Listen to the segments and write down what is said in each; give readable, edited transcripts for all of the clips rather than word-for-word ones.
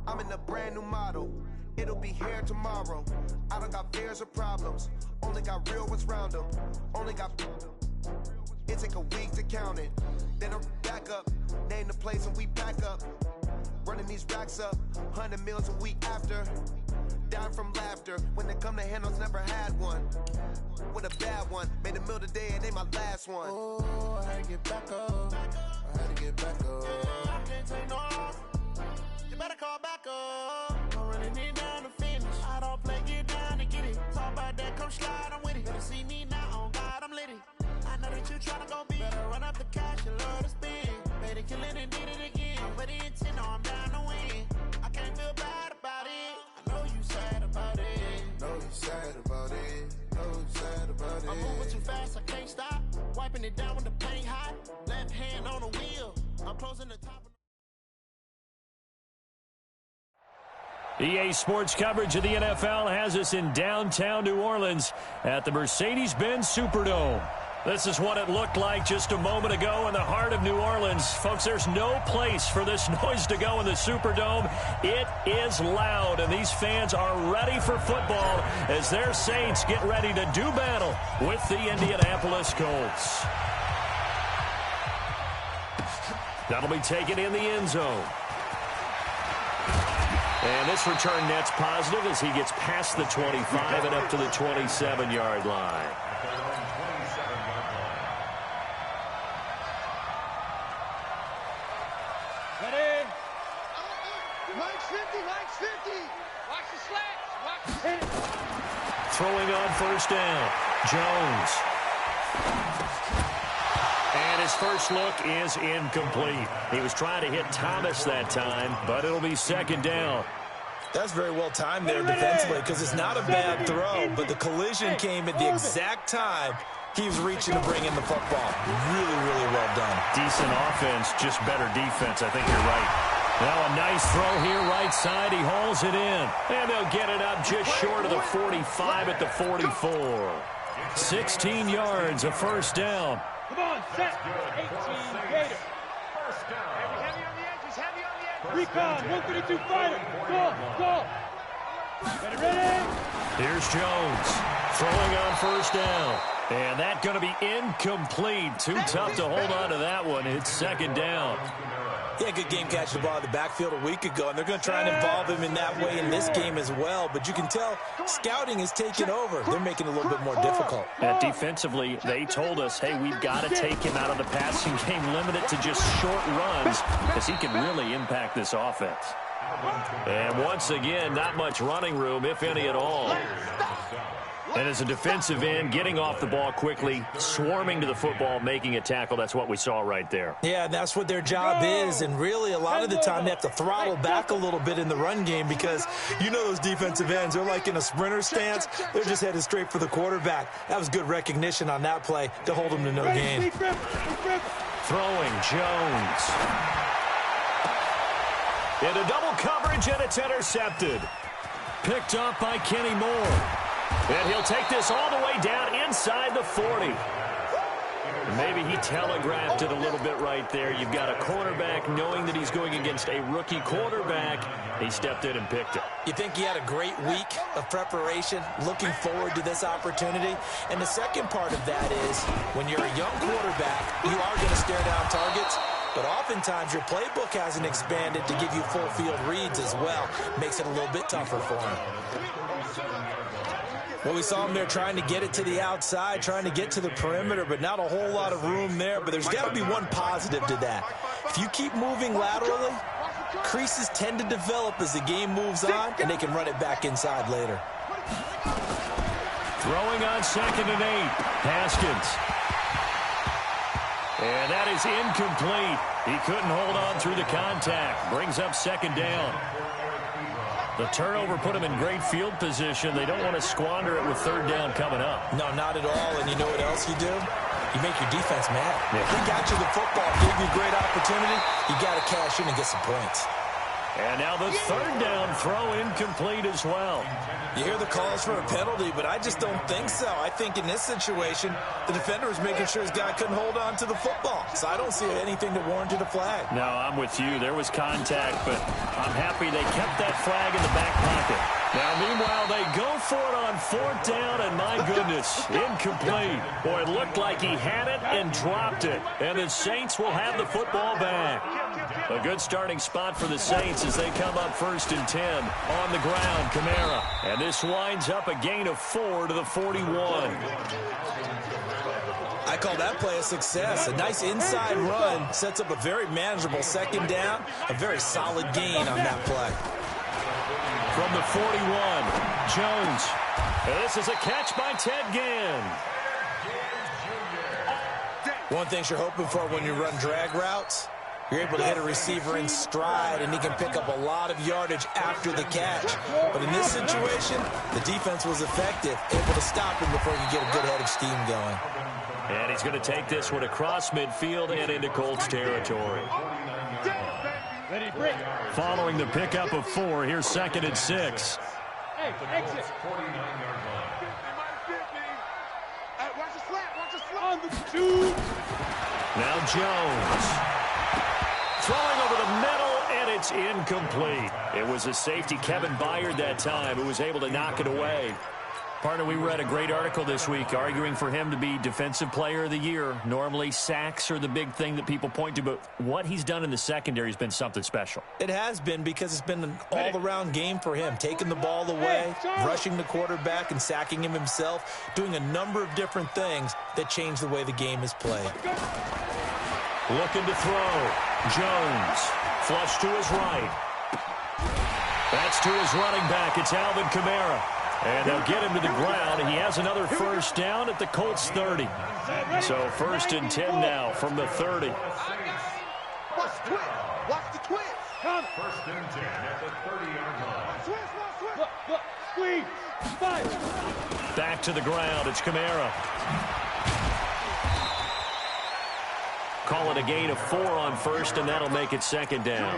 I'm in a brand new model. It'll be here tomorrow. I don't got fears or problems. Only got real ones round them. Only got... It take a week to count it. Then I back up. Name the place and we pack up. Running these racks up. 100 meals a week after. Down from laughter. When they come to handles, never had one. With a bad one. Made a meal today and they my last one. Oh, I had to get back up. I had to get back up. I can't take no off. You better call back up. I'm running it down to finish. I don't play, get down to get it. Talk about that, come slide, I'm with it. Better see me now, on God, I'm litty. I know that you tryna go big. Better run up the cash, you love to spend. Made it, kill it, and did it again. With the intent, no, I'm down to win. I can't feel bad about it. I know you sad about it. Know you sad about it. Know you sad about it. I'm moving too fast, I can't stop. Wiping it down with the paint hot. Left hand on the wheel. I'm closing the top of EA Sports coverage of the NFL has us in downtown New Orleans at the Mercedes-Benz Superdome. This is what it looked like just a moment ago in the heart of New Orleans. Folks, there's no place for this noise to go in the Superdome. It is loud, and these fans are ready for football as their Saints get ready to do battle with the Indianapolis Colts. That'll be taken in the end zone. And this return net's positive as he gets past the 25 and up to the 27-yard line. Ready? Mike's 50, Mike's 50. Watch the slats. Watch the hit. Throwing on first down, Jones. And his first look is incomplete. He was trying to hit Thomas that time, but it'll be second down. That's very well timed there defensively because it's not a bad throw, but the collision came at the exact time he was reaching to bring in the football. Really, really well done. Decent offense, just better defense. I think you're right. Now a nice throw here, right side. He hauls it in. And they'll get it up just short of the 45 at the 44. 16 yards, a first down. Come on, set. 18 Gator. Heavy on the edges, heavy on the edges. Recon, 132 fighter. Go. Ready? Here's Jones throwing on first down. And that's going to be incomplete. Too tough to hold on to that one. It's second down. Yeah, good game catching the ball in the backfield a week ago, and they're going to try and involve him in that way in this game as well. But you can tell scouting is taking over. They're making it a little bit more difficult. And defensively, they told us, hey, we've got to take him out of the passing game, limit it to just short runs, because he can really impact this offense. And once again, not much running room, if any at all. And as a defensive end, getting off the ball quickly, swarming to the football, making a tackle, that's what we saw right there. Yeah, that's what their job is, and really a lot of the time they have to throttle back a little bit in the run game because you know those defensive ends, they're like in a sprinter stance. They're just headed straight for the quarterback. That was good recognition on that play to hold them to no gain. Throwing, Jones. Into double coverage, and it's intercepted. Picked up by Kenny Moore. And he'll take this all the way down inside the 40. Maybe he telegraphed it a little bit right there. You've got a cornerback knowing that he's going against a rookie quarterback. He stepped in and picked it. You think he had a great week of preparation, looking forward to this opportunity? And the second part of that is when you're a young quarterback, you are going to stare down targets. But oftentimes your playbook hasn't expanded to give you full field reads as well. Makes it a little bit tougher for him. Well, we saw him there trying to get it to the outside, trying to get to the perimeter, but not a whole lot of room there. But there's got to be one positive to that. If you keep moving laterally, creases tend to develop as the game moves on, and they can run it back inside later. Throwing on 2nd and 8, Haskins. And that is incomplete. He couldn't hold on through the contact. Brings up second down. The turnover put him in great field position. They don't want to squander it with third down coming up. No, not at all. And you know what else you do? You make your defense mad. If he got you the football, gave you a great opportunity, you got to cash in and get some points. And now the third down throw incomplete as well. You hear the calls for a penalty, but I just don't think so. I think in this situation, the defender was making sure his guy couldn't hold on to the football. So I don't see anything that warranted a flag. No, I'm with you. There was contact, but I'm happy they kept that flag in the back pocket. Now, meanwhile, they go for it on fourth down, and my goodness, incomplete. Boy, it looked like he had it and dropped it. And the Saints will have the football back. A good starting spot for the Saints as they come up 1st and 10 on the ground. Kamara. And this winds up a gain of 4 to the 41. I call that play a success. A nice inside run sets up a very manageable second down. A very solid gain on that play. From the 41, Jones. And this is a catch by Ted Ginn. One thing you're hoping for when you run drag routes, you're able to hit a receiver in stride, and he can pick up a lot of yardage after the catch. But in this situation, the defense was effective, able to stop him before he could get a good head of steam going. And he's going to take this one across midfield and into Colts territory. Ready, break. Following the pickup of 4, here's 2nd and 6. Hey, exit. On the 2. Now Jones. Throwing over the middle, and it's incomplete. It was a safety, Kevin Byard, that time, who was able to knock it away. Partner, we read a great article this week arguing for him to be Defensive Player of the Year. Normally, sacks are the big thing that people point to, but what he's done in the secondary has been something special. It has been, because it's been an all-around game for him, taking the ball away, rushing the quarterback, and sacking him himself, doing a number of different things that change the way the game is played. Looking to throw. Jones. Flush to his right. That's to his running back. It's Alvin Kamara. And they'll get him to the ground. He has another first down at the Colts 30. So 1st and 10 now from the 30. Watch the twist. Watch the twist. Come. 1st and 10 at the 30-yard line. Twist. Look. Squeeze. Fight. Back to the ground. It's Kamara. Call it a gain of 4 on 1st, and that'll make it 2nd down.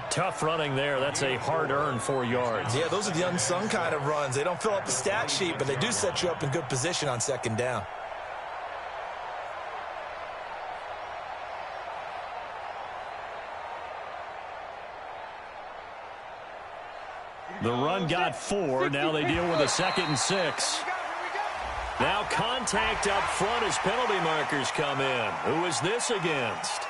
Tough running there. That's a hard-earned 4 yards. Yeah, those are the unsung kind of runs. They don't fill up the stat sheet, but they do set you up in good position on 2nd down. The run got 4. Now they deal with a 2nd and 6. Now contact up front as penalty markers come in. Who is this against?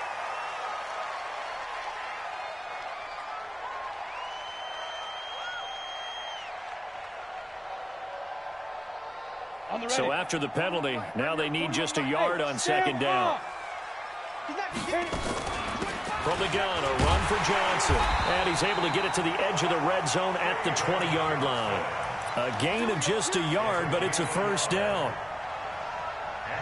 So after the penalty, now they need just a yard on 2nd down. From the gun, a run for Johnson. And he's able to get it to the edge of the red zone at the 20-yard line. A gain of just a yard, but it's a 1st down.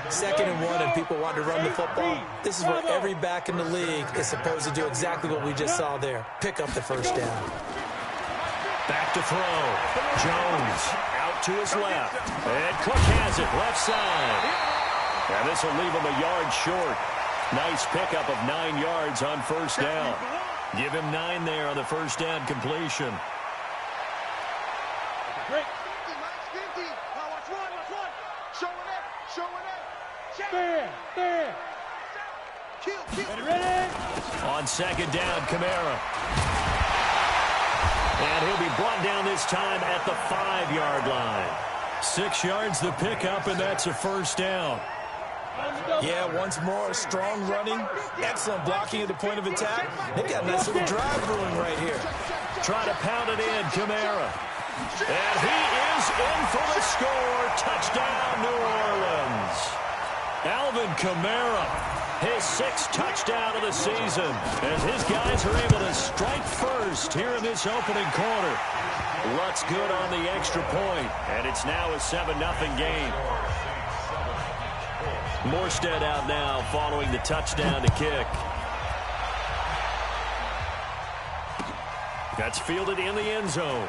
2nd and 1, and people want to run the football. This is where every back in the league is supposed to do exactly what we just saw there. Pick up the 1st down. Back to throw. Jones out to his left. And Cook has it left side. And this will leave him a yard short. Nice pickup of 9 yards on 1st down. Give him 9 there on the 1st down completion. Break. There. Ready. On 2nd down, Kamara. And he'll be brought down this time at the 5-yard line. 6 yards the pickup, and that's a 1st down. Yeah, once more, strong running, excellent blocking at the point of attack. They've got a nice little drive brewing right here. Try to pound it in, Kamara. And he is in for the score. Touchdown, New Orleans. Alvin Kamara, his 6th touchdown of the season, as his guys are able to strike first here in this opening quarter. Looks good on the extra point, and it's now a 7-0 game. Morstead out now following the touchdown to kick. That's fielded in the end zone.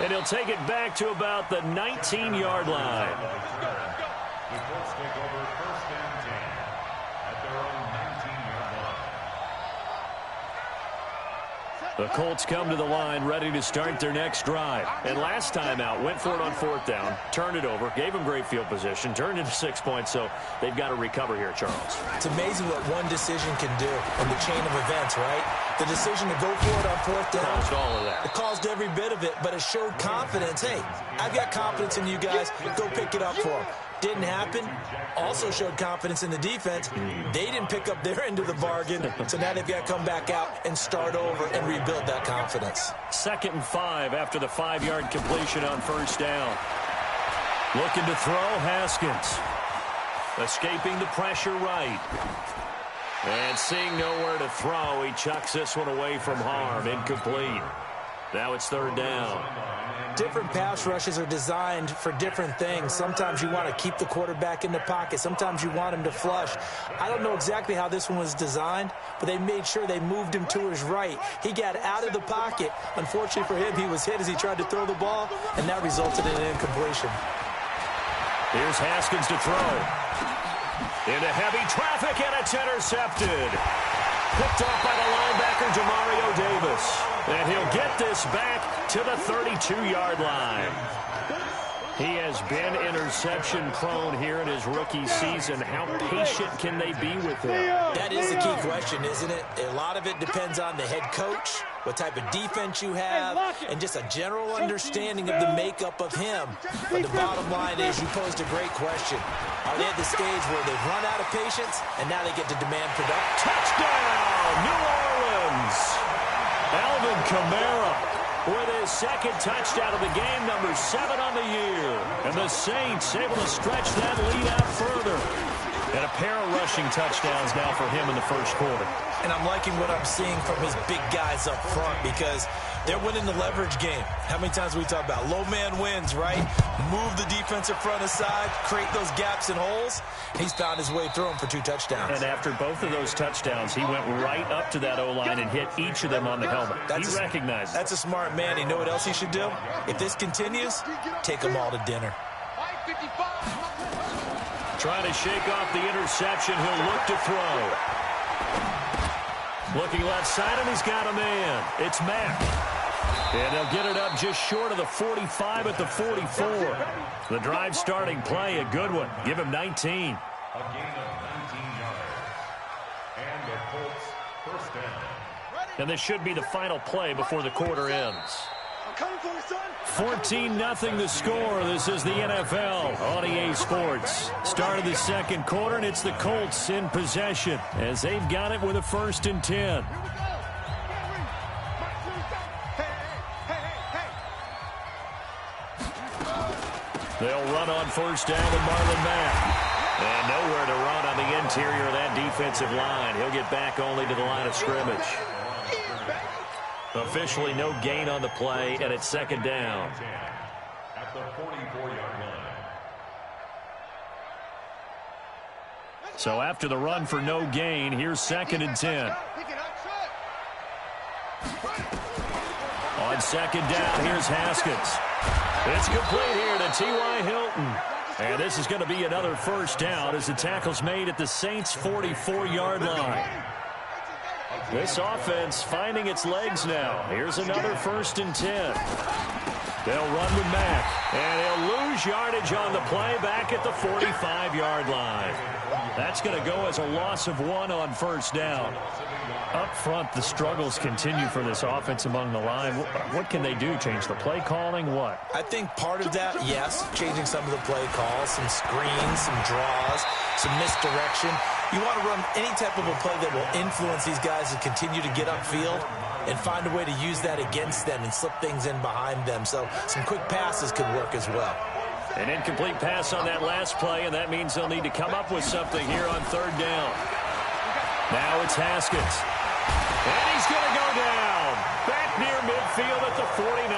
And he'll take it back to about the 19-yard line. The Colts take over 1st and 10 at their own 19-yard line. The Colts come to the line ready to start their next drive. And last time out, went for it on 4th down, turned it over, gave them great field position, turned into 6 points, so they've got to recover here, Charles. It's amazing what one decision can do in the chain of events, right? The decision to go for it on 4th down. Caused all of that. It caused every bit of it, but it showed confidence. Hey, I've got confidence in you guys. Go pick it up for them. Didn't happen. Also showed confidence in the defense. They didn't pick up their end of the bargain, so now they've got to come back out and start over and rebuild that confidence. 2nd and 5 after the 5-yard completion on 1st down. Looking to throw, Haskins. Escaping the pressure right. And seeing nowhere to throw, he chucks this one away from harm. Incomplete. Now it's 3rd down. Different pass rushes are designed for different things. Sometimes you want to keep the quarterback in the pocket. Sometimes you want him to flush. I don't know exactly how this one was designed, but they made sure they moved him to his right. He got out of the pocket. Unfortunately for him, he was hit as he tried to throw the ball, and that resulted in an incompletion. Here's Haskins to throw. Into heavy traffic, and it's intercepted. Picked off by the linebacker, Demario Davis. And he'll get this back to the 32-yard line. He has been interception-prone here in his rookie season. How patient can they be with him? That is the key question, isn't it? A lot of it depends on the head coach, what type of defense you have, and just a general understanding of the makeup of him. But the bottom line is you posed a great question. Are they at the stage where they've run out of patience, and now they get to demand production? Touchdown, New Orleans! Alvin Kamara with his 2nd touchdown of the game, number 7 on the year. And the Saints able to stretch that lead out further. And a pair of rushing touchdowns now for him in the 1st quarter. And I'm liking what I'm seeing from his big guys up front because they're winning the leverage game. How many times we talk about low man wins, right? Move the defensive front aside, create those gaps and holes. He's found his way through them for 2 touchdowns. And after both of those touchdowns, he went right up to that O-line and hit each of them on the helmet. He recognized it. That's a smart man. You know what else he should do? If this continues, take them all to dinner. Trying to shake off the interception. He'll look to throw. Looking left side, and he's got a man. It's Mack. And they'll get it up just short of the 45 at the 44. The drive starting play, a good one. Give him 19. A gain of 19 yards. And the Colts 1st down. And this should be the final play before the quarter ends. 14-0 the score. This is the NFL on EA Sports. Start of the 2nd quarter, and it's the Colts in possession as they've got it with a 1st and 10. They'll run on 1st down with Marlon Mack. And nowhere to run on the interior of that defensive line. He'll get back only to the line of scrimmage. Officially no gain on the play, and it's 2nd down. At the 44-yard line. So after the run for no gain, here's 2nd and 10. On 2nd down, here's Haskins. It's complete here to T.Y. Hilton. And this is going to be another 1st down as the tackle's made at the Saints' 44-yard line. This offense finding its legs now. Here's another 1st and 10. They'll run with Mack. And he'll lose yardage on the play back at the 45-yard line. That's going to go as a loss of 1 on 1st down. Up front, the struggles continue for this offense among the line. What can they do? Change the play calling? What? I think part of that, yes, changing some of the play calls, some screens, some draws, some misdirection. You want to run any type of a play that will influence these guys to continue to get upfield and find a way to use that against them and slip things in behind them. So some quick passes could work as well. An incomplete pass on that last play, and that means they'll need to come up with something here on 3rd down. Now it's Haskins. And he's going to go down. Back near midfield at the 49.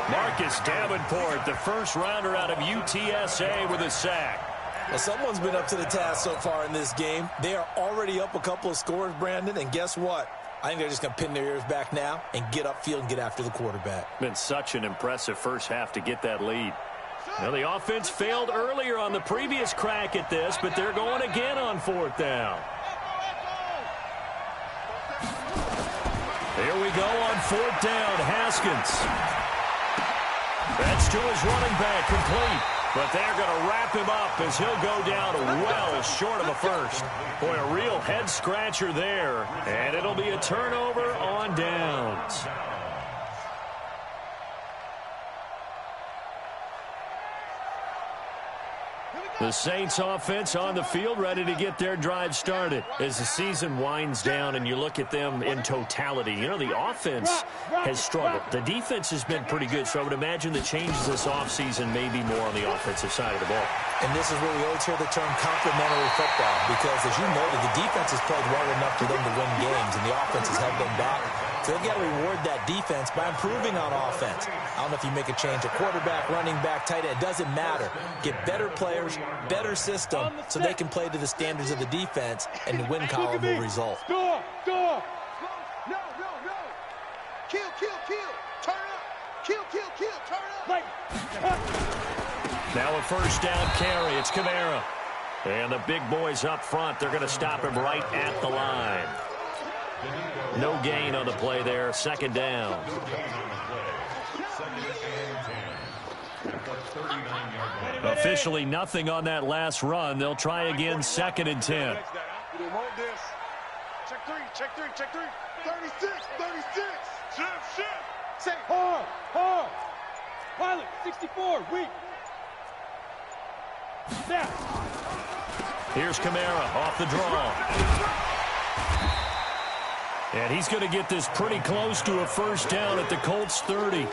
Marcus Davenport, the 1st rounder out of UTSA with a sack. Well, someone's been up to the task so far in this game. They are already up a couple of scores, Brandon, and guess what? I think they're just going to pin their ears back now and get upfield and get after the quarterback. Been such an impressive first half to get that lead. Now, the offense failed earlier on the previous crack at this, but they're going again on 4th down. Here we go on 4th down. Haskins. That's to his running back, complete. But they're going to wrap him up as he'll go down well short of a first. Boy, a real head-scratcher there. And it'll be a turnover on downs. The Saints offense on the field, ready to get their drive started. As the season winds down and you look at them in totality, you know, the offense has struggled. The defense has been pretty good, so I would imagine the changes this offseason may be more on the offensive side of the ball. And this is where we always hear the term complementary football, because as you noted, the defense has played well enough for them to win games, and the offense has held them back. So they've got to reward that defense by improving on offense. I don't know if you make a change at quarterback, running back, tight end. It doesn't matter. Get better players, better system, so they can play to the standards of the defense, and the win column will result. Score! No. Kill. Turn up. Kill. Turn up. Right. Now a first down carry. It's Kamara. And the big boys up front, they're going to stop him right at the line. No gain on the play there. 2nd down. Officially nothing on that last run. They'll try again 2nd and 10. Check three. 36. Shift. Say hard. Pilot, 64, weak. Snap. Here's Kamara off the draw. And he's going to get this pretty close to a first down at the Colts 30.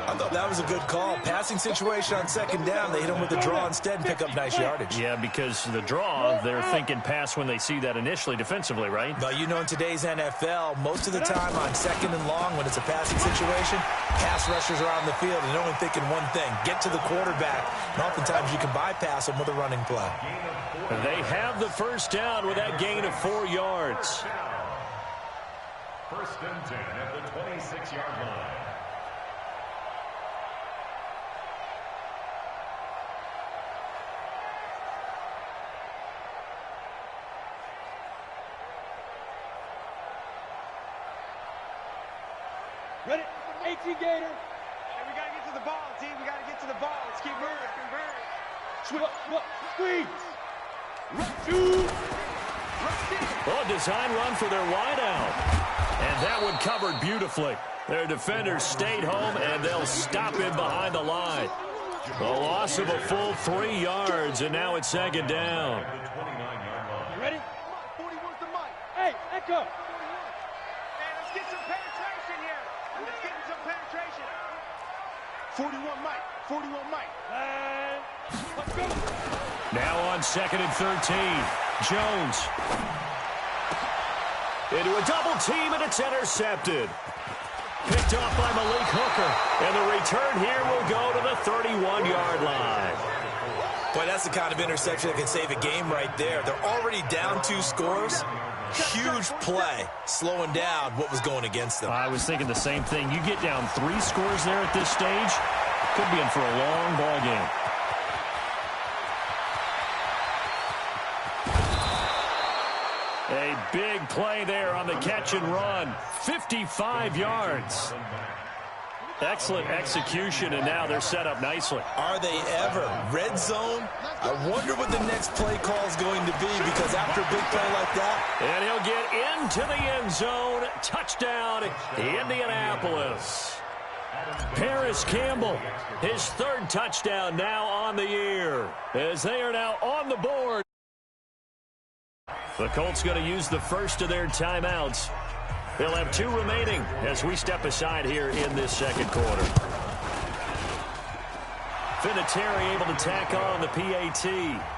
I thought that was a good call. Passing situation on 2nd down. They hit him with the draw instead and pick up nice yardage. Yeah, because the draw, they're thinking pass when they see that initially defensively, right? But you know, in today's NFL, most of the time on 2nd and long, when it's a passing situation, pass rushers are on the field and they're only thinking one thing, get to the quarterback. And oftentimes you can bypass them with a running play. They have the first down with that gain of 4 yards. 1st and 10 at the 26-yard line. Ready? 18 Gator. Hey, we got to get to the ball, team. We got to get to the ball. Let's keep moving. Squeeze. Well, a design run for their wideout. And that one covered beautifully. Their defenders stayed home, and they'll stop him behind the line. A loss of a full 3 yards, and now it's 2nd down. You ready? 41's the mic. Hey, Echo. Hey, let's get some penetration here. Let's get some penetration. 41 mic. And let's go. Now on 2nd and 13. Jones. Into a double team, and it's intercepted. Picked off by Malik Hooker. And the return here will go to the 31-yard line. Boy, that's the kind of interception that can save a game right there. They're already down 2 scores. Huge play, slowing down what was going against them. I was thinking the same thing. You get down 3 scores there at this stage, could be in for a long ball game. A big play there on the catch and run. 55 yards. Excellent execution, and now they're set up nicely. Are they ever? Red zone? I wonder what the next play call is going to be, because after a big play like that. And he'll get into the end zone. Touchdown, Indianapolis. Paris Campbell, his 3rd touchdown now on the year, as they are now on the board. The Colts going to use the first of their timeouts. They'll have 2 remaining as we step aside here in this 2nd quarter. Vinatieri able to tack on the PAT,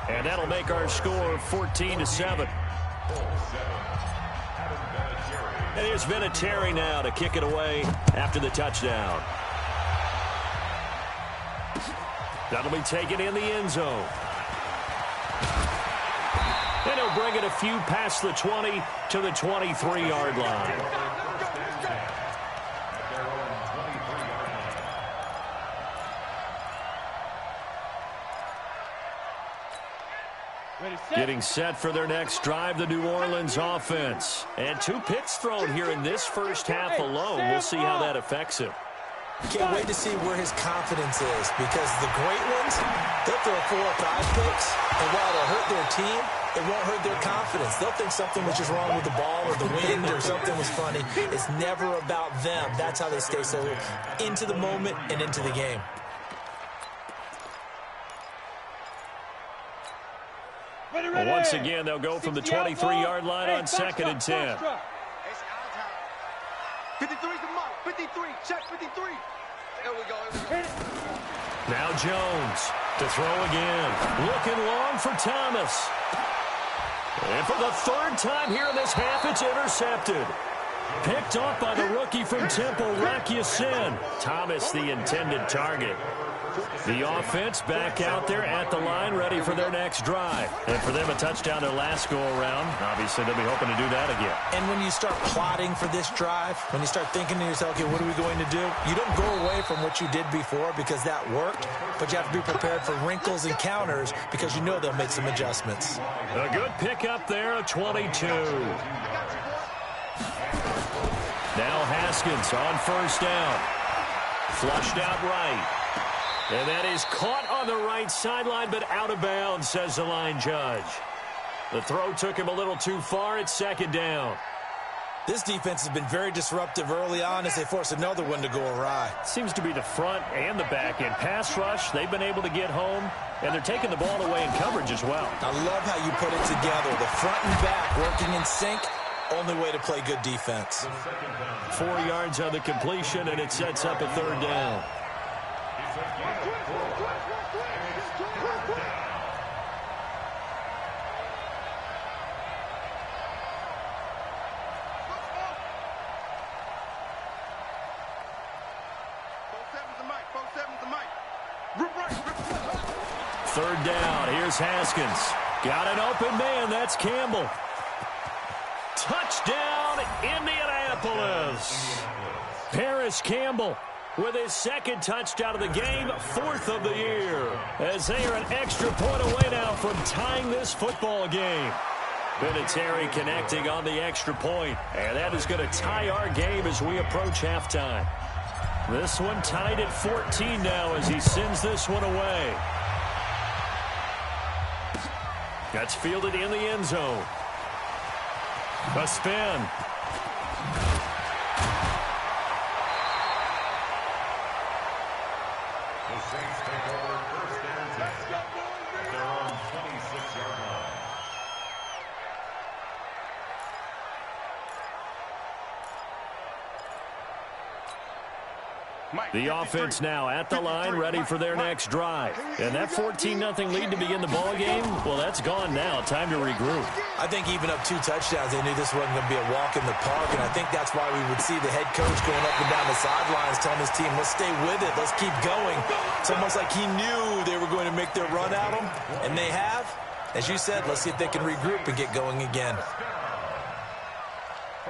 and that'll make our score 14-7. And here's Vinatieri now to kick it away after the touchdown. That'll be taken in the end zone. And he'll bring it a few past the 20 to the 23-yard line. Getting set for their next drive, the New Orleans offense. And 2 picks thrown here in this first half alone. We'll see how that affects him. Can't wait to see where his confidence is, because the great ones, they'll throw 4 or 5 picks, and while it'll hurt their team, it won't hurt their confidence. They'll think something was just wrong with the ball or the wind or something was funny. It's never about them. That's how they stay so into the moment and into the game. Well, once again, they'll go from the 23-yard line on 2nd and 10. 53's the mark. 53. Check 53. There we go. Now Jones to throw again. Looking long for Thomas. And for the 3rd time here in this half, it's intercepted. Picked off by the rookie from Temple, Rocky Sin. Thomas, the intended target. The offense back out there at the line, ready for their next drive. And for them, a touchdown their last go-around. Obviously, they'll be hoping to do that again. And when you start plotting for this drive, when you start thinking to yourself, okay, what are we going to do? You don't go away from what you did before because that worked, but you have to be prepared for wrinkles and counters because you know they'll make some adjustments. A good pickup there, a 22. Now Haskins on 1st down. Flushed out right. And that is caught on the right sideline, but out of bounds, says the line judge. The throw took him a little too far. It's 2nd down. This defense has been very disruptive early on as they force another one to go awry. Seems to be the front and the back end. Pass rush, they've been able to get home, and they're taking the ball away in coverage as well. I love how you put it together. The front and back working in sync. Only way to play good defense. 4 yards on the completion, and it sets up a 3rd down. Third down. Here's Haskins. Got an open man. That's Campbell. Touchdown, Indianapolis. Paris Campbell with his 2nd touchdown of the game, 4th of the year, as they are an extra point away now from tying this football game. Vinatieri connecting on the extra point, and that is going to tie our game as we approach halftime. This one tied at 14 now as he sends this one away. That's fielded in the end zone. A spin. The Saints take over 1st and 10 at their own 26-yard line. The offense now at the line, ready for their next drive. And that 14-0 lead to begin the ball game, well, that's gone now. Time to regroup. I think even up 2 touchdowns, they knew this wasn't going to be a walk in the park, and I think that's why we would see the head coach going up and down the sidelines telling his team, let's stay with it, let's keep going. It's almost like he knew they were going to make their run at him, and they have. As you said, let's see if they can regroup and get going again.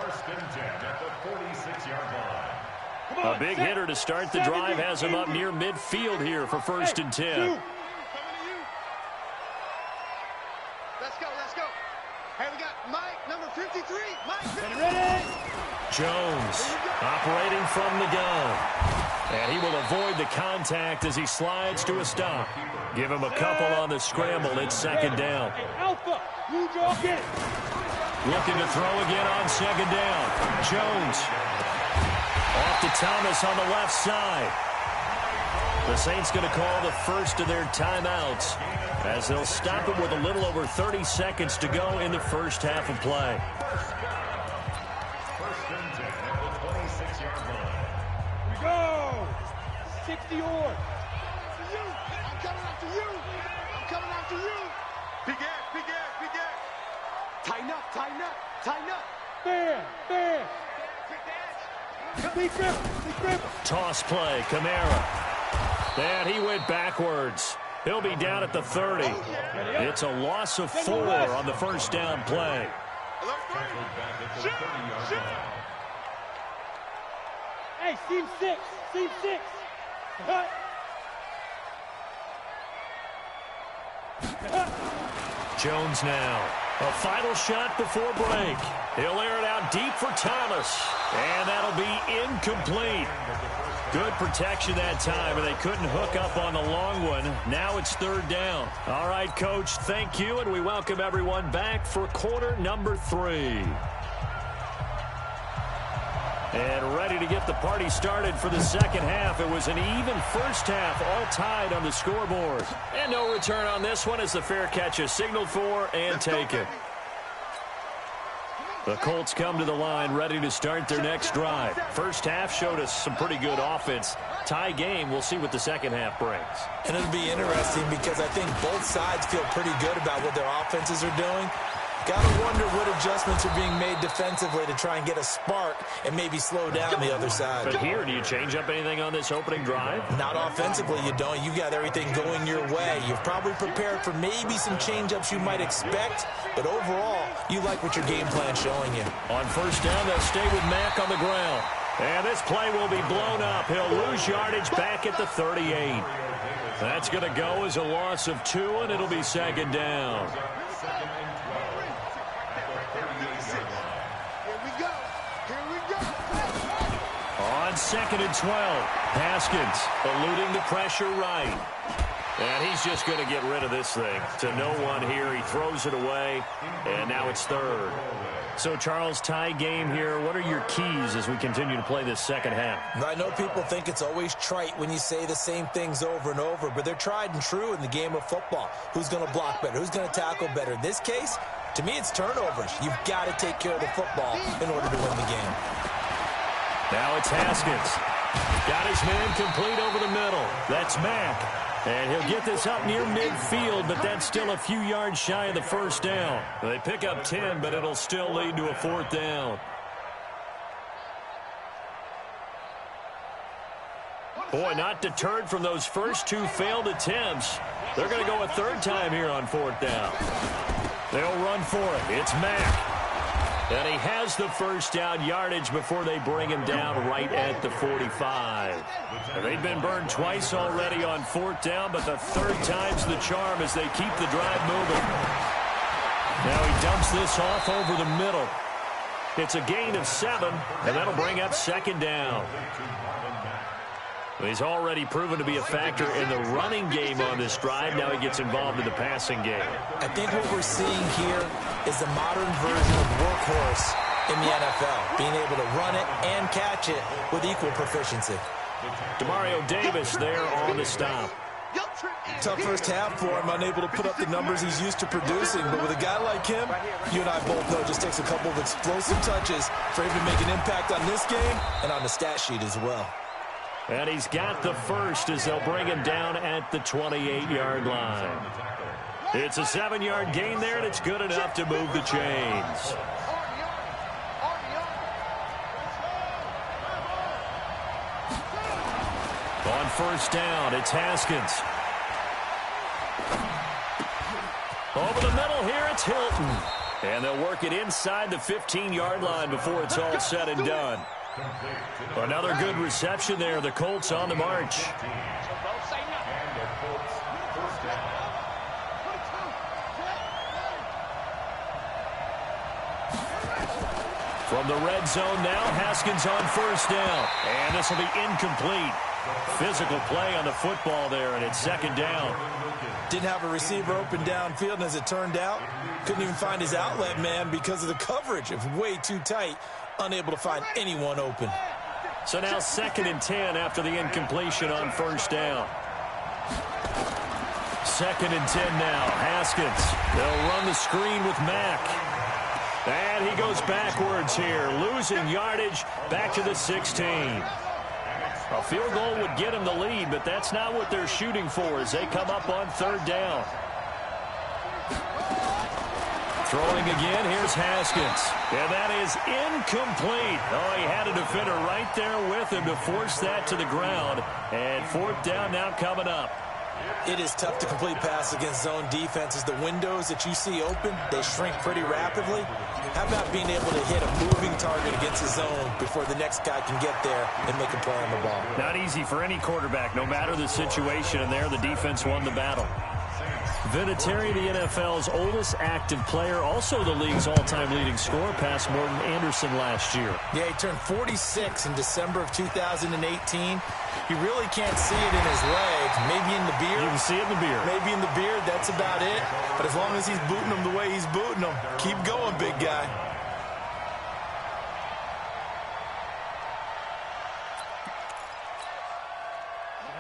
1st and 10 at the 46-yard line. A big hitter to start the drive has him up near midfield here for 1st and 10. Let's go, let's go. Hey, we got Mike, number 53. Mike, Ready? Jones operating from the gun. And he will avoid the contact as he slides to a stop. Give him a couple on the scramble. It's 2nd down. Hey, Alpha, you draw, get it. Looking to throw again on 2nd down. Jones off to Thomas on the left side. The Saints going to call the first of their timeouts as they'll stop it with a little over 30 seconds to go in the first half of play. 1st and 10 at the 26-yard line. We go. 60 or. I'm coming after you. I'm coming after you. Big ass, big ass, big ass. Tighten up, tighten up, tighten up. Bam, bam. Big grip, big grip. Toss play, Kamara. And he went backwards. He'll be down at the 30. It's a loss of 4 on the first down play. Tackled back at the 30-yard line. Hey, seam 6, seam 6. Cut. Jones now. A final shot before break. He'll air it out deep for Thomas. And that'll be incomplete. Good protection that time, and they couldn't hook up on the long one. Now it's third down. All right, Coach, thank you, and we welcome everyone back for quarter number 3. And ready to get the party started for the second half. It was an even first half, all tied on the scoreboard. And no return on this one as the fair catch is signaled for and taken. The Colts come to the line ready to start their next drive. First half showed us some pretty good offense. Tie game, we'll see what the second half brings. And it'll be interesting because I think both sides feel pretty good about what their offenses are doing. Got to wonder what adjustments are being made defensively to try and get a spark and maybe slow down the other side. But here, do you change up anything on this opening drive? Not offensively, you don't. You've got everything going your way. You've probably prepared for maybe some change-ups you might expect, but overall, you like what your game plan's showing you. On first down, they'll stay with Mack on the ground. And this play will be blown up. He'll lose yardage back at the 38. That's going to go as a loss of 2, and it'll be second down. On second and 12, Haskins eluding the pressure right. And he's just going to get rid of this thing to no one here. He throws it away, and now it's third. So, Charles, tie game here. What are your keys as we continue to play this second half? I know people think it's always trite when you say the same things over and over, but they're tried and true in the game of football. Who's going to block better? Who's going to tackle better? In this case, to me, it's turnovers. You've got to take care of the football in order to win the game. Now it's Haskins. Got his man complete over the middle. That's Mack. And he'll get this up near midfield, but that's still a few yards shy of the first down. They pick up 10, but it'll still lead to a fourth down. Boy, not deterred from those first 2 failed attempts. They're going to go a third time here on fourth down. They'll run for it. It's Mack. And he has the first down yardage before they bring him down right at the 45. And they've been burned twice already on fourth down, but the third time's the charm as they keep the drive moving. Now he dumps this off over the middle. It's a gain of 7, and that'll bring up second down. He's already proven to be a factor in the running game on this drive. Now he gets involved in the passing game. I think what we're seeing here is the modern version of workhorse in the NFL, being able to run it and catch it with equal proficiency. Demario Davis there on the stop. Tough first half for him, unable to put up the numbers he's used to producing. But with a guy like him, you and I both know it just takes a couple of explosive touches for him to make an impact on this game and on the stat sheet as well. And he's got the first as they'll bring him down at the 28-yard line. It's a 7-yard gain there, and it's good enough to move the chains. On first down, it's Haskins. Over the middle here, it's Hilton. And they'll work it inside the 15-yard line before it's all said and done. Another good reception there. The Colts on the march. From the red zone now, Haskins on first down. And this will be incomplete. Physical play on the football there, and it's second down. Didn't have a receiver open downfield, and as it turned out, couldn't even find his outlet man because of the coverage. It was way too tight. Unable to find anyone open. So now second and 10 after the incompletion on first down. Second and 10 now. Haskins. They'll run the screen with Mack. And he goes backwards here, losing yardage back to the 16. A field goal would get him the lead, but that's not what they're shooting for as they come up on third down. Throwing again, here's Haskins. And that is incomplete. Oh, he had a defender right there with him to force that to the ground. And fourth down now coming up. It is tough to complete pass against zone defenses. The windows that you see open, they shrink pretty rapidly. How about being able to hit a moving target against the zone before the next guy can get there and make a play on the ball? Not easy for any quarterback, no matter the situation. And there, the defense won the battle. Vinatieri, the NFL's oldest active player, also the league's all-time leading scorer, past Morton Anderson last year. Yeah, he turned 46 in December of 2018. You really can't see it in his legs. Maybe in the beard. You can see it in the beard. Maybe in the beard. That's about it. But as long as he's booting them the way he's booting them, keep going, big guy.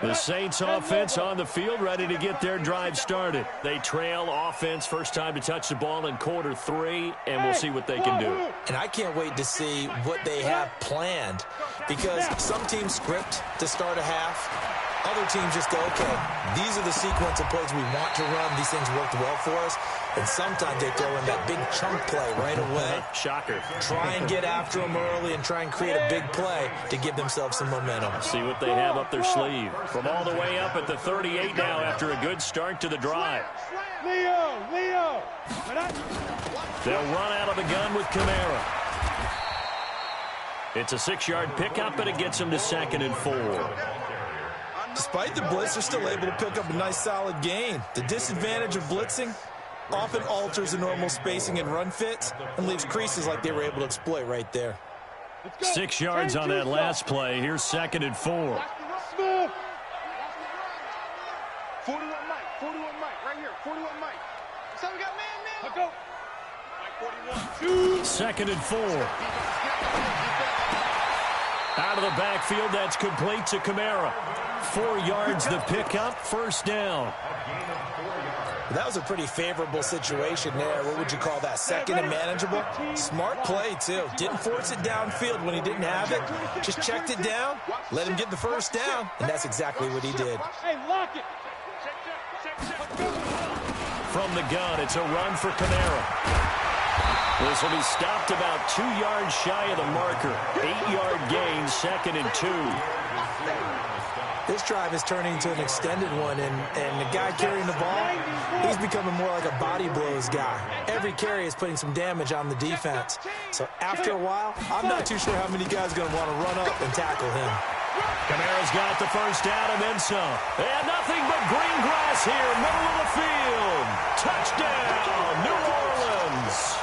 The Saints offense on the field, ready to get their drive started. They trail offense, first time to touch the ball in quarter 3, and we'll see what they can do. And I can't wait to see what they have planned, because some teams script to start a half. Other teams just go, okay, these are the sequence of plays we want to run. These things worked well for us. And sometimes they throw in that big chunk play right away. Shocker. Try and get after them early and try and create a big play to give themselves some momentum. See what they have up their sleeve. From all the way up at the 38 now after a good start to the drive. Leo. They'll run out of the gun with Kamara. It's a 6-yard pickup, but it gets them to 2nd and 4. Despite the blitz, they're still able to pick up a nice solid gain. The disadvantage of blitzing often alters the normal spacing and run fits and leaves creases like they were able to exploit right there. 6 yards on that last play. Here's 2nd and 4. 41 Mike, right here. 41 Mike. So we got man. Go. Mike 41. 2nd and 4. Out of the backfield, that's complete to Kamara. 4 yards the pickup, first down. That was a pretty favorable situation there. What would you call that? 2nd and manageable? Smart play, too. Didn't force it downfield when he didn't have it. Just checked it down, let him get the first down, and that's exactly what he did. Hey, lock it. From the gun, it's a run for Kamara. This will be stopped about 2 yards shy of the marker. 8-yard gain, 2nd and 2. This drive is turning into an extended one, and the guy carrying the ball, he's becoming more like a body blows guy. Every carry is putting some damage on the defense. So after a while, I'm not too sure how many guys are going to want to run up and tackle him. Kamara's got the first down and then some. And nothing but green grass here, middle of the field. Touchdown, New Orleans.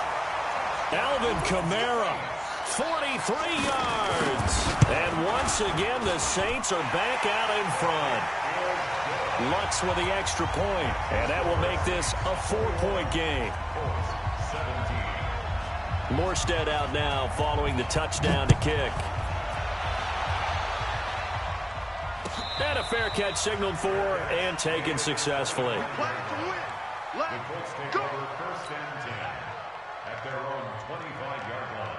Alvin Kamara, 43 yards. And once again, the Saints are back out in front. Lutz with the extra point, and that will make this a 4-point game. Morstead out now following the touchdown to kick. And a fair catch signaled for and taken successfully. The Colts take over 1st and 10 at their own 25-yard line.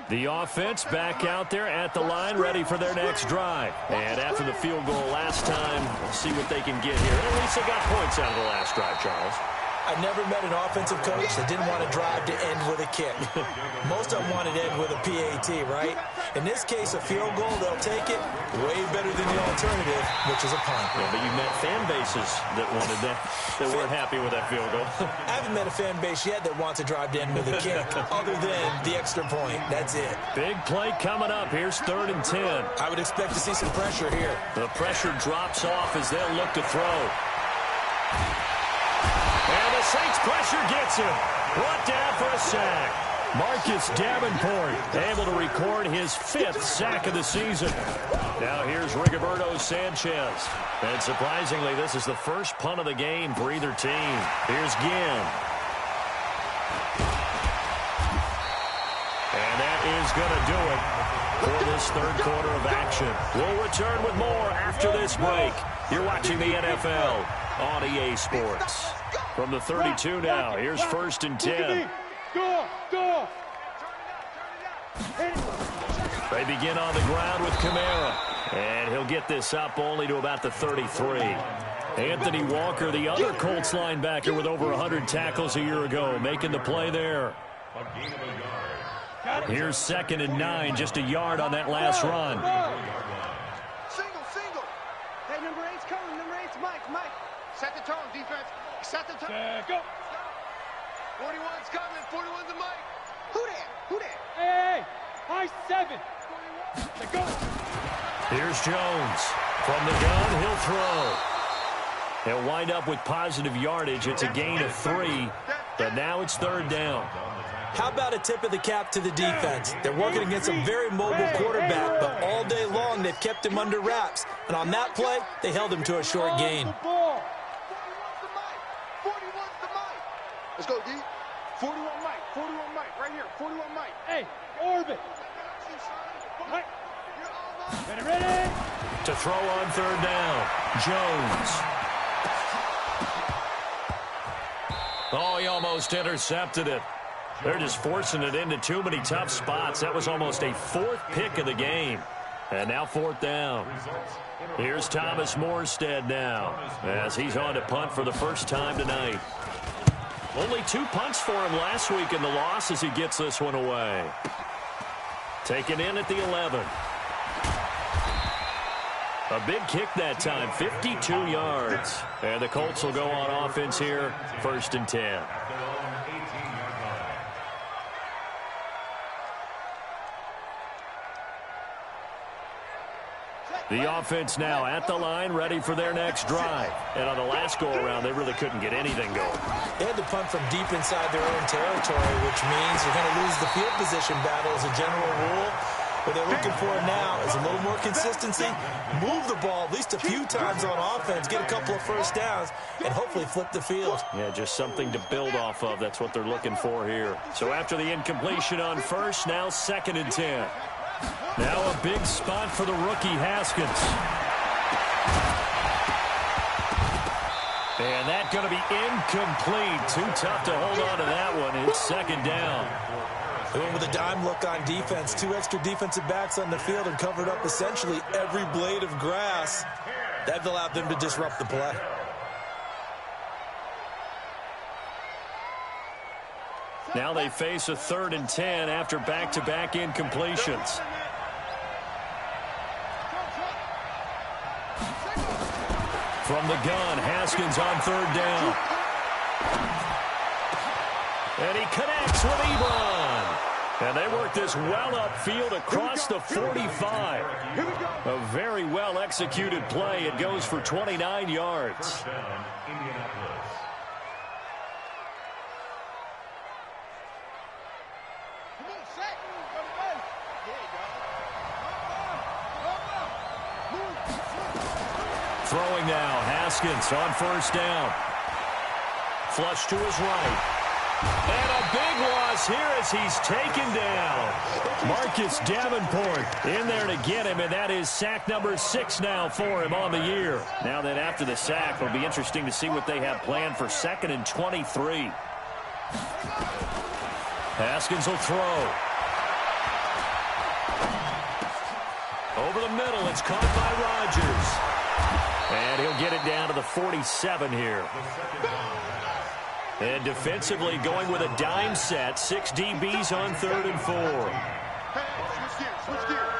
The offense back out there at the line, ready for their next drive. And after the field goal last time, we'll see what they can get here. And at least they got points out of the last drive, Charles. I never met an offensive coach that didn't want to drive to end with a kick. Most of them wanted to end with a PAT, right? In this case, a field goal, they'll take it way better than the alternative, which is a punt. Yeah, but you met fan bases that wanted that weren't happy with that field goal. I haven't met a fan base yet that wants to drive to end with a kick, other than the extra point. That's it. Big play coming up. Here's 3rd and 10. I would expect to see some pressure here. The pressure drops off as they'll look to throw. And the Saints pressure gets him. Brought down for a sack. Marcus Davenport able to record his 5th sack of the season. Now here's Rigoberto Sanchez. And surprisingly, this is the first punt of the game for either team. Here's Ginn. And that is going to do it for this 3rd quarter of action. We'll return with more after this break. You're watching the NFL on EA Sports. From the 32 now, here's 1st and 10. Go. They begin on the ground with Kamara. And he'll get this up only to about the 33. Anthony Walker, the other Colts linebacker with over 100 tackles a year ago, making the play there. Here's 2nd and 9, just a yard on that last run. Single. Hey, number 8's coming. Number 8's Mike. Set the tone, defense. Set the tone. Go. 41's coming. 41's a Mike. Who that? Hey. High 7. Go. Here's Jones. From the gun, he'll throw. He'll wind up with positive yardage. It's a gain of 3, but now it's 3rd down. How about a tip of the cap to the defense? They're working against a very mobile quarterback, but all day long they've kept him under wraps. And on that play, they held him to a short gain. 41's the mic. Let's go, D. 41 Mike. 41 Mike. Right here. 41 Mike. Hey, orbit. Mike. Ready? To throw on 3rd down, Jones. Oh, he almost intercepted it. They're just forcing it into too many tough spots. That was almost a 4th pick of the game. And now 4th down. Here's Thomas Morstead now as he's on to punt for the first time tonight. Only 2 punts for him last week in the loss as he gets this one away. Taken in at the 11. A big kick that time, 52 yards. And the Colts will go on offense here, 1st and 10. The offense now at the line, ready for their next drive. And on the last go-around, they really couldn't get anything going. They had to punt from deep inside their own territory, which means you're going to lose the field position battle as a general rule. What they're looking for now is a little more consistency, move the ball at least a few times on offense, get a couple of first downs, and hopefully flip the field. Yeah, just something to build off of. That's what they're looking for here. So after the incompletion on 1st, now 2nd and 10. Now a big spot for the rookie Haskins. And that's going to be incomplete. Too tough to hold on to that one. It's 2nd down. They went with a dime look on defense. 2 extra defensive backs on the field and covered up essentially every blade of grass. That allowed them to disrupt the play. Now they face a 3rd and 10 after back-to-back incompletions. From the gun, Haskins on 3rd down. And he connects with Ebron. And they work this well upfield across the 45. A very well-executed play. It goes for 29 yards. Throwing now, Haskins on 1st down. Flush to his right. And a big loss here as he's taken down. Marcus Davenport in there to get him, and that is sack number 6 now for him on the year. Now that after the sack, it'll be interesting to see what they have planned for 2nd and 23. Haskins will throw. Over the middle, it's caught by Rodgers. And he'll get it down to the 47 here. And defensively going with a dime set. 6 DBs on 3rd and 4. Switch gears.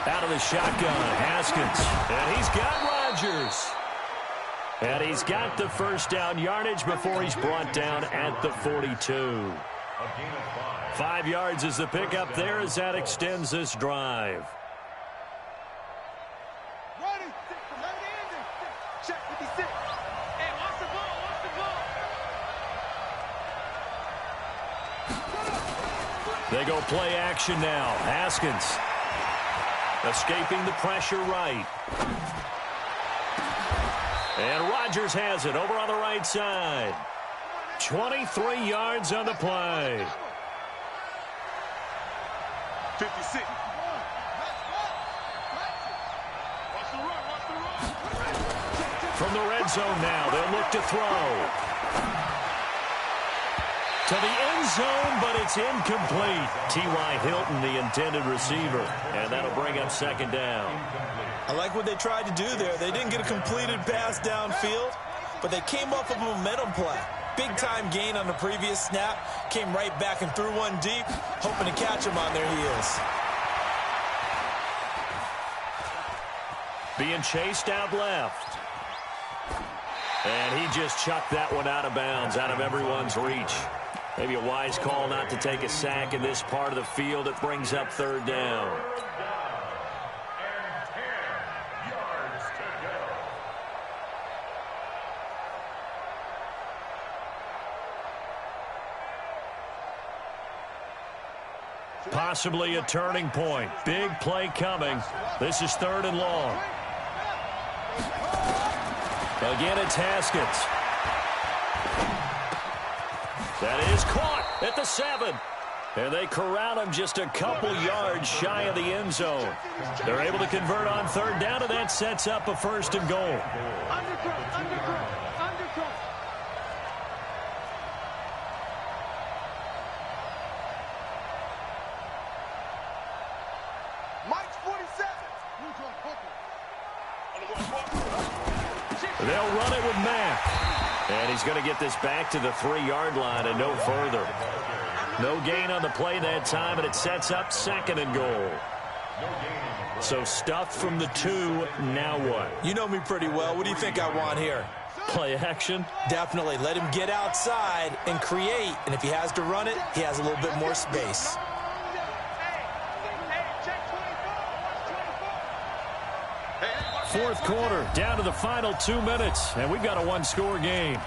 Out of the shotgun, Haskins. And he's got Rodgers. And he's got the 1st down yardage before he's brought down at the 42. 5 yards is the pickup there as that extends this drive. They go play action now. Haskins escaping the pressure right. And Rodgers has it over on the right side. 23 yards on the play. 56. From the red zone now, they'll look to throw. To the end zone, but it's incomplete. T.Y. Hilton, the intended receiver. And that'll bring up 2nd down. I like what they tried to do there. They didn't get a completed pass downfield, but they came up with a momentum play. Big-time gain on the previous snap. Came right back and threw one deep, hoping to catch them on their heels. Being chased out left. And he just chucked that one out of bounds, out of everyone's reach. Maybe a wise call not to take a sack in this part of the field. It brings up third down. Possibly a turning point. Big play coming. This is third and long. Again, it's Haskins. That is caught at the 7. And they corral him just a couple yards shy of the end zone. They're able to convert on third down, and that sets up a first and goal. They'll run it with Mack. And he's going to get this back to the 3-yard line and no further. No gain on the play that time, and it sets up second and goal. So stuffed from the 2, now what? You know me pretty well. What do you think I want here? Play action? Definitely. Let him get outside and create. And if he has to run it, he has a little bit more space. Fourth quarter, down to the final 2 minutes, and we've got a one-score game.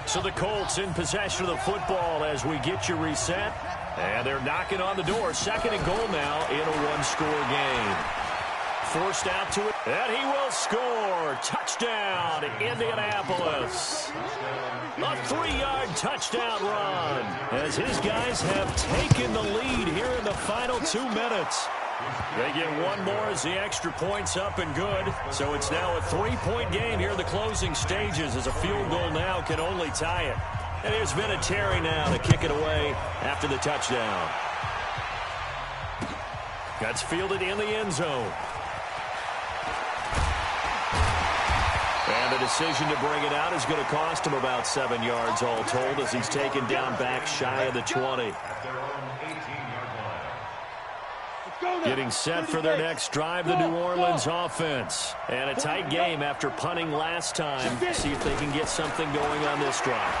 So the Colts in possession of the football as we get you reset. And they're knocking on the door. Second and goal now in a one-score game. Forced out to it, and he will score. Touchdown, Indianapolis. A 3-yard touchdown run as his guys have taken the lead here in the final 2 minutes. They get one more as the extra point's up and good. So it's now a 3-point game here in the closing stages as a field goal now can only tie it. And here's Vinatieri now to kick it away after the touchdown. That's fielded in the end zone. And the decision to bring it out is going to cost him about 7 yards all told as he's taken down back shy of the 20. Getting set for their next drive, the New Orleans offense. And a tight game after punting last time. See if they can get something going on this drive.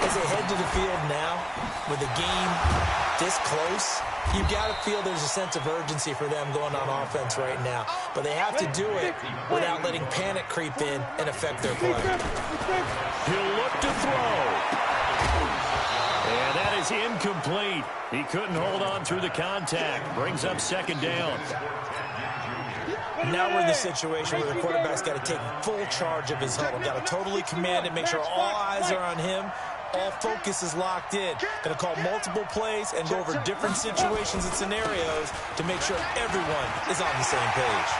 As they head to the field now, with the game this close, you've got to feel there's a sense of urgency for them going on offense right now. But they have to do it without letting panic creep in and affect their play. He'll look to throw. And that is incomplete. He couldn't hold on through the contact. Brings up second down. Now we're in the situation where the quarterback's got to take full charge of his huddle. Got to totally command it, make sure all eyes are on him. All focus is locked in. Going to call multiple plays and go over different situations and scenarios to make sure everyone is on the same page.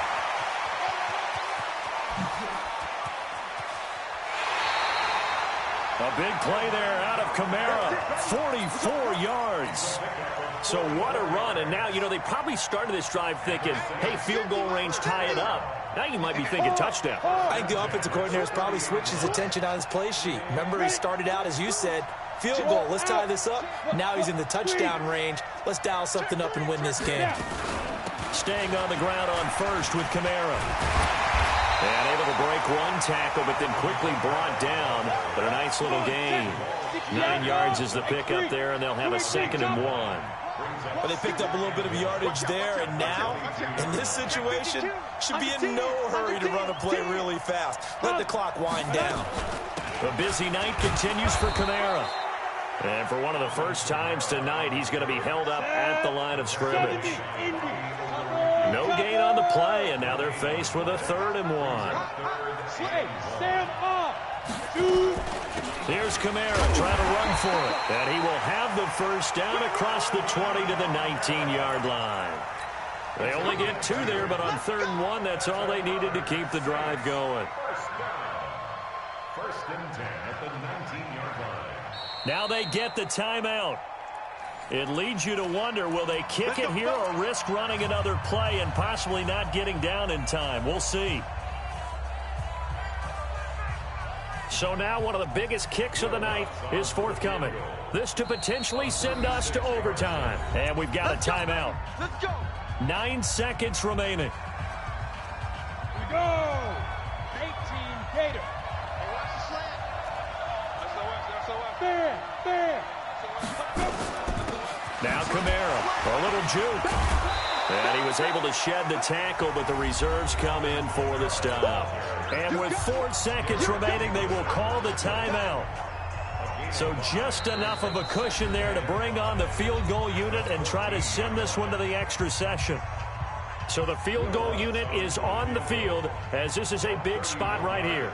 A big play there out of Kamara. 44 yards. So what a run. And now, you know, they probably started this drive thinking, hey, field goal range, tie it up. Now you might be thinking touchdown. I think the offensive coordinator has probably switched his attention on his play sheet. Remember, he started out, as you said, field goal. Let's tie this up. Now he's in the touchdown range. Let's dial something up and win this game. Staying on the ground on first with Kamara. And able to break one tackle, but then quickly brought down. But a nice little gain. 9 yards is the pickup there, and they'll have a 2nd and 1. But they picked up a little bit of yardage there, and now, in this situation, should be in no hurry to run a play really fast. Let the clock wind down. A busy night continues for Kamara. And for one of the first times tonight, he's going to be held up at the line of scrimmage. No gain on the play, and now they're faced with a 3rd and 1. Here's Kamara trying to run for it. And he will have the first down across the 20 to the 19-yard line. They only get 2 there, but on 3rd and 1, that's all they needed to keep the drive going. First and 10 at the 19-yard line. Now they get the timeout. It leads you to wonder, will they kick it here or risk running another play and possibly not getting down in time? We'll see. So now one of the biggest kicks of the night is forthcoming. This to potentially send us to overtime. And we've got a timeout. Let's go. 9 seconds remaining. We go. 18 Gator. Now Kamara, a little juke. And he was able to shed the tackle, but the reserves come in for the stop. And with 4 seconds remaining, they will call the timeout. So just enough of a cushion there to bring on the field goal unit and try to send this one to the extra session. So the field goal unit is on the field, as this is a big spot right here.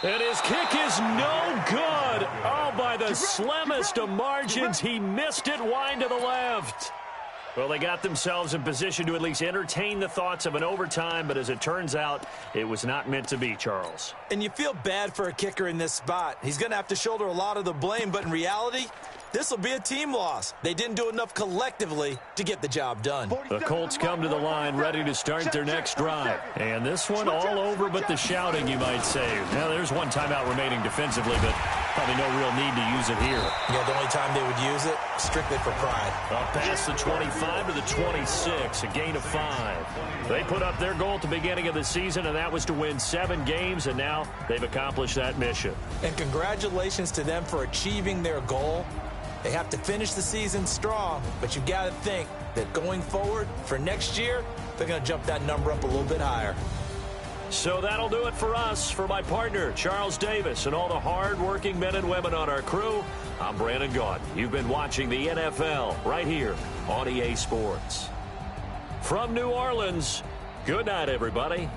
And his kick is no good. Oh, by the slimmest of margins, he missed it wide to the left. Well, they got themselves in position to at least entertain the thoughts of an overtime, but as it turns out, it was not meant to be, Charles. And you feel bad for a kicker in this spot. He's going to have to shoulder a lot of the blame, but in reality, this will be a team loss. They didn't do enough collectively to get the job done. The Colts come to the line ready to start their next drive. And this one all over but the shouting, you might say. Now, there's one timeout remaining defensively, but probably no real need to use it here. Yeah, the only time they would use it, strictly for pride. Up past the 25 to the 26, a gain of 5. They put up their goal at the beginning of the season, and that was to win 7 games, and now they've accomplished that mission. And congratulations to them for achieving their goal. They have to finish the season strong, but you got to think that going forward for next year, they're going to jump that number up a little bit higher. So that'll do it for us. For my partner, Charles Davis, and all the hard-working men and women on our crew, I'm Brandon Gaudin. You've been watching the NFL right here on EA Sports. From New Orleans, good night, everybody.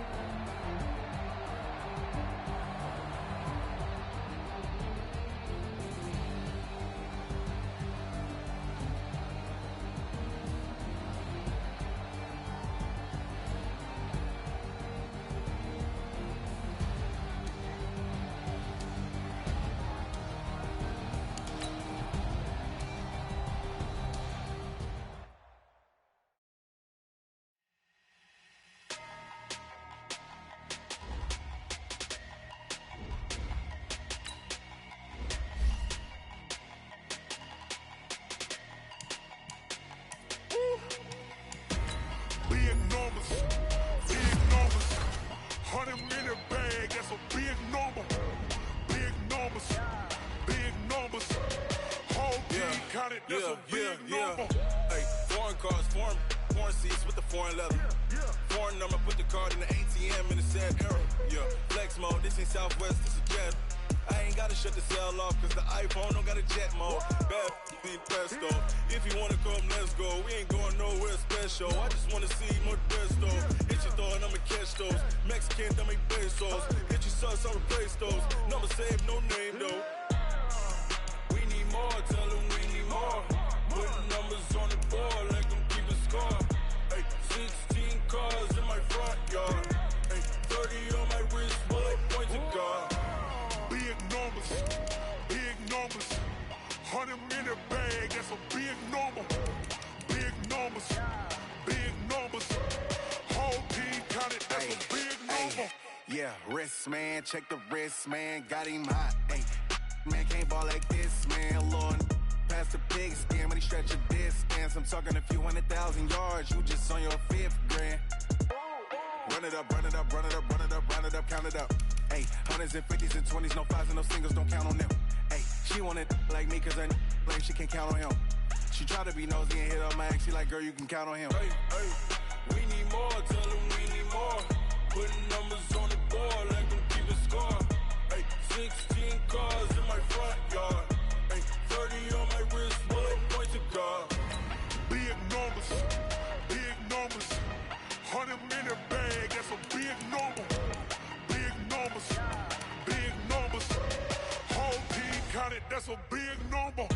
Check the wrist, man, got him hot. Ay, man, can't ball like this, man. Lord, past the pig skin, but he stretch a distance. I'm talking a few 100,000 yards. You just on your 5th grand. Run it up, run it up, run it up, run it up, run it up, count it up. Ay, 100s and 50s and 20s, no 5s and no singles, don't count on them. Ay, she want it like me, cause I like she can't count on him. She try to be nosy and hit up my ex. She like, girl, you can count on him. Hey, hey, we need more, tell them we need more. Putting numbers on the board like them keeping score. Hey, 16 cars in my front yard. Hey, 30 on my wrist, bullet point to God. Big numbers, 100 in the bag, that's a big number. Big numbers, whole team counted, that's a big number.